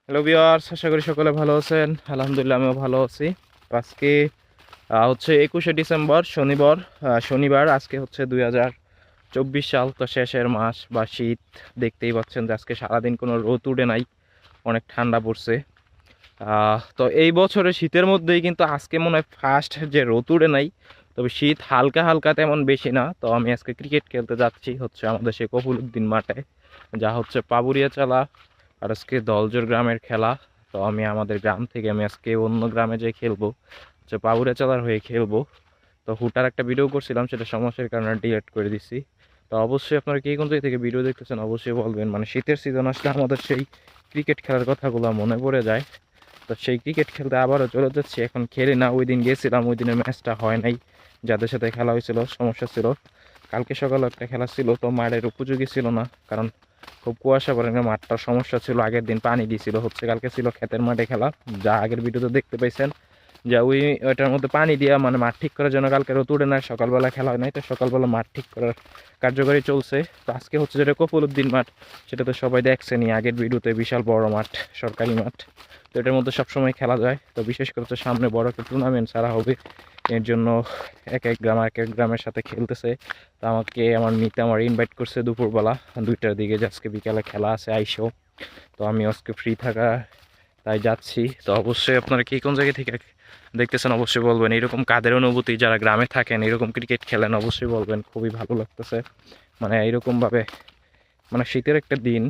Hello viewers, আশা করি সকলে ভালো আছেন। আলহামদুলিল্লাহ আমিও ভালো আছি। তো আজকে হচ্ছে 21শে ডিসেম্বর শনিবার। আজকে হচ্ছে 2024 সাল, তো শেষের মাস বা শীত। দেখতেই পাচ্ছেন যে আজকে সারাদিন কোনো রোদ উঠে নাই, অনেক ঠান্ডা পড়ছে। তো এই বছরে শীতের মধ্যেই কিন্তু আজকে মনে হয় ফার্স্ট যে রোদ উঠে নাই। তবে শীত হালকা হালকা, তেমন বেশি না। তো আমি আজকে ক্রিকেট খেলতে যাচ্ছি হচ্ছে আমাদের সেই কফিলউদ্দিন মাঠে, যা হচ্ছে পাবুরিয়াচালা আর আজকে দলজোর গ্রামের খেলা। তো আমি আমাদের গ্রাম থেকে আমি আজকে অন্য গ্রামে যেয়ে খেলবো, হচ্ছে পাবুরিয়াচালার হয়ে খেলবো। তো হুটার একটা ভিডিও করছিলাম, সেটা সমস্যার কারণে ডিলিট করে দিছি। তো অবশ্যই আপনারা কে কোন জায়গা থেকে ভিডিও দেখতেছেন অবশ্যই বলবেন। মানে শীতের সিজন আসলে আমাদের সেই ক্রিকেট খেলার কথাগুলো মনে পড়ে যায়। তো সেই ক্রিকেট খেলতে আবারও চলে যাচ্ছি, এখন খেলি না। ওই দিন গেছিলাম, ওই দিনের ম্যাচটা হয় নাই। যাদের সাথে খেলা হয়েছিল সমস্যা ছিল। কালকে সকালে একটা খেলা ছিল, তো মাঠের উপযোগী ছিল না, কারণ খুব কুয়াশা পড়ে, মাঠটার সমস্যা ছিল। আগের দিন পানি দিয়েছিল হচ্ছে, কালকে ছিল ক্ষেতের মাঠে খেলা, যা আগের ভিডিওতে দেখতে পাইছেন। যা ওইটার মধ্যে পানি দিয়া মানে মাঠ ঠিক করার জন্য কালকে রোদ উঠে নাই, সকালবেলা খেলা হয় নাই। তো সকালবেলা মাঠ ঠিক করার কার্যকরী চলছে। তো আজকে হচ্ছে যেটা কফিলউদ্দিন মাঠ, সেটা তো সবাই দেখছেনই আগের ভিডিওতে, বিশাল বড় মাঠ, সরকারি মাঠ। তো এটার মধ্যে সবসময় খেলা যায়। তো বিশেষ করে হচ্ছে সামনে বড় একটা টুর্নামেন্ট ছাড়া হবে, এর জন্য এক এক গ্রামের সাথে খেলতেছে। তো আমাকে আমার মিতে আমার ইনভাইট করছে দুপুরবেলা 2টার দিকে, যে আজকে বিকালে খেলা আছে আইসো। তো আমি আজকে ফ্রি থাকা তাই যাচ্ছি। তো অবশ্যই আপনারা কি কোন জায়গা থেকে দেখতেছেন অবশ্যই বলবেন। এরকম কাদের অনুভূতি, যারা গ্রামে থাকেন এরকম ক্রিকেট খেলেন, অবশ্যই বলবেন। খুবই ভালো লাগতেছে, মানে এইরকমভাবে, মানে শীতের একটা দিন,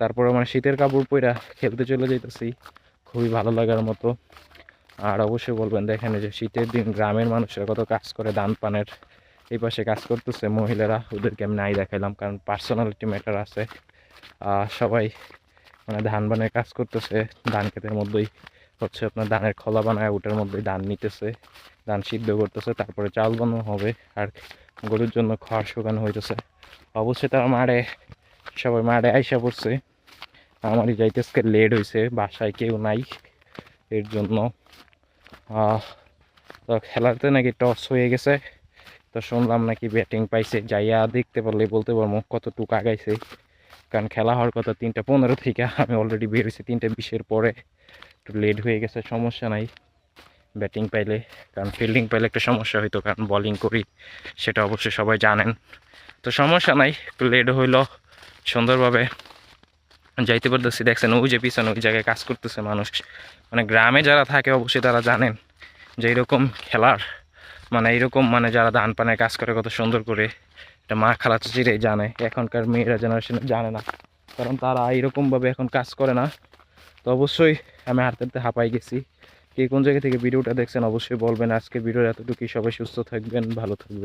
তারপরে মানে শীতের কাপড় পইরা খেলতে চলে যাইতেছি, খুবই ভালো লাগার মতো। আর অবশ্যই বলবেন, দেখেন যে শীতের দিন গ্রামের মানুষরা কত কাজ করে, ধান পানের এই পাশে কাজ করতেছে মহিলারা। ওদেরকে আমি নাই দেখাইলাম, কারণ পার্সোনালিটি ম্যাটার আছে। সবাই মানে ধান বানের কাজ করতেছে, ধান ক্ষেতের মধ্যেই হচ্ছে আপনার ধানের খোলা বানায়, ওটার মধ্যেই ধান নিতেছে, ধান সিদ্ধ করতেছে, তারপরে চাল বানানো হবে। আর গরুর জন্য খড় শুকানো হইতেছে। অবশ্যই তারা মাঠে, সবাই মাঠে আইসা পড়ছে। আমারই যাইতেছে লেট হয়েছে, বাসায় কেউ নাই, এর জন্য। তো খেলাতে নাকি টস হয়ে গেছে, তো শুনলাম নাকি ব্যাটিং পাইছে। যাইয়া দেখতে পারলে বলতে পারবো কতটুকু আগাইছে। কারণ খেলা হওয়ার কথা 3টা 15 থেকে, আমি অলরেডি বের হয়েছি 3টা 20-এর পরে। একটু লেট হয়ে গেছে, সমস্যা নাই ব্যাটিং পাইলে। কারণ ফিল্ডিং পাইলে একটা সমস্যা হইতো, কারণ বলিং করি, সেটা অবশ্যই সবাই জানেন। তো সমস্যা নাই, একটু লেট হইলো, সুন্দরভাবে যাইতে পারতেছি। দেখছেন ওই যে পিছনে ওই জায়গায় কাজ করতেছে মানুষ। মানে গ্রামে যারা থাকে অবশ্যই তারা জানেন যে এইরকম খেলার মানে এইরকম, মানে যারা ধান পানের কাজ করে কত সুন্দর করে, এটা মা খালা চাচিরাই জানে। এখনকার মেয়েরা জেনারেশনে জানে না, কারণ তারা এইরকমভাবে এখন কাজ করে না। তো অবশ্যই আমি হাঁটতে হাঁটতে হাঁপাই গেছি। কে কোন জায়গা থেকে ভিডিওটা দেখছেন অবশ্যই বলবেন। আজকে ভিডিওর এতটুকুই, সবাই সুস্থ থাকবেন, ভালো থাকবেন।